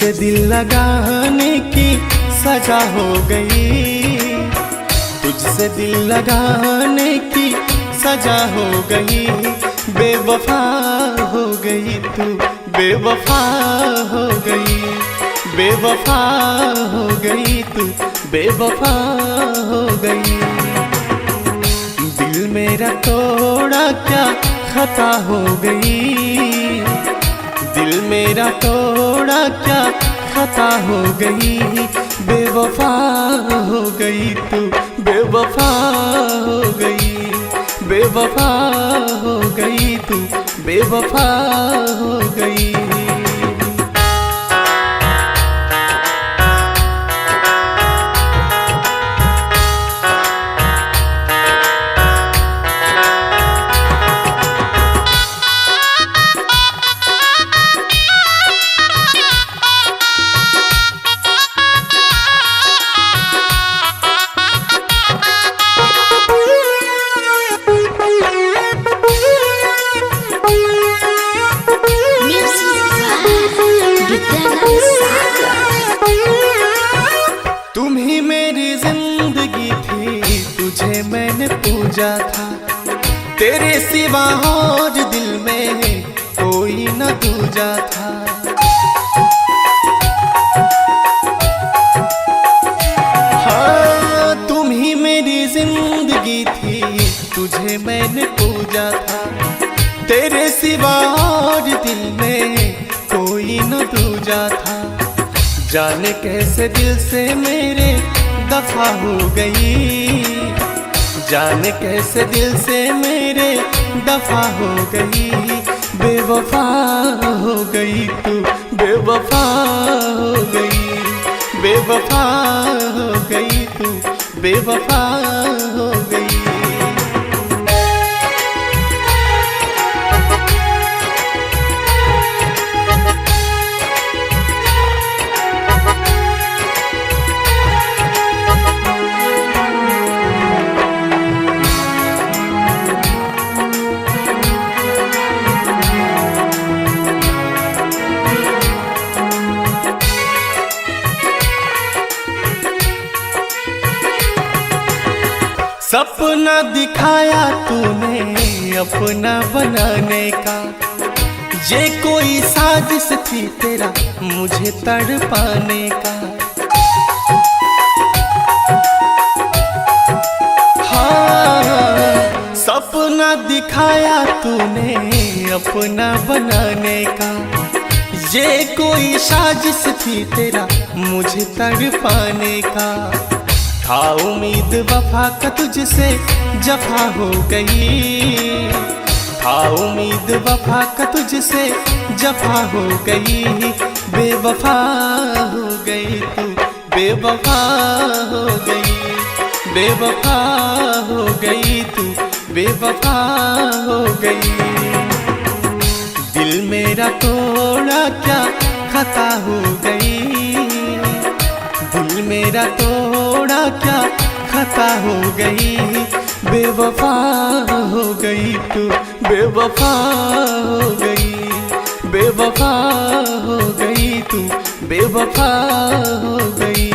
तुझसे दिल लगाने की सजा हो गई, तुझसे दिल लगाने की सजा हो गई। बेवफा हो गई तू, बेवफा हो गई, बेवफा हो गई तू, बेवफा हो गई। दिल मेरा तोड़ा क्या खता हो गई, दिल मेरा तोड़ा क्या खता हो गई। बेवफा हो गई तू, बेवफा हो गई, बेवफा हो गई तू, बेवफा हो गई। तुम ही मेरी जिंदगी थी, तुझे मैंने पूजा था, तेरे सिवा और दिल में कोई न दूजा था। हाँ, तुम ही मेरी जिंदगी थी, तुझे मैंने पूजा था, तेरे सिवा और दिल में कोई न दूजा था। जाने कैसे दिल से मेरे दफा हो गई, जाने कैसे दिल से मेरे दफा हो गई। बेवफा हो गई तू, बेवफा हो गई, बेवफा हो गई तू, बेवफा हो गई। सपना दिखाया तूने अपना बनाने का, ये कोई साजिश थी तेरा मुझे तड़पाने का। हाँ, सपना दिखाया तूने अपना बनाने का, ये कोई साजिश थी तेरा मुझे तड़पाने का। था उम्मीद वफा का तुझसे जफा हो गई, था उम्मीद वफा का तुझसे जफा हो गई। बेवफा हो गई तू, बेवफा हो गई, बेवफा हो गई तू, बेवफा हो गई। दिल मेरा तोड़ा क्या खता हो गई, दिल मेरा तोड़ा क्या खता हो गई। बेवफा हो गई तू, बेवफा हो गई, बेवफा हो गई तू, बेवफा हो गई।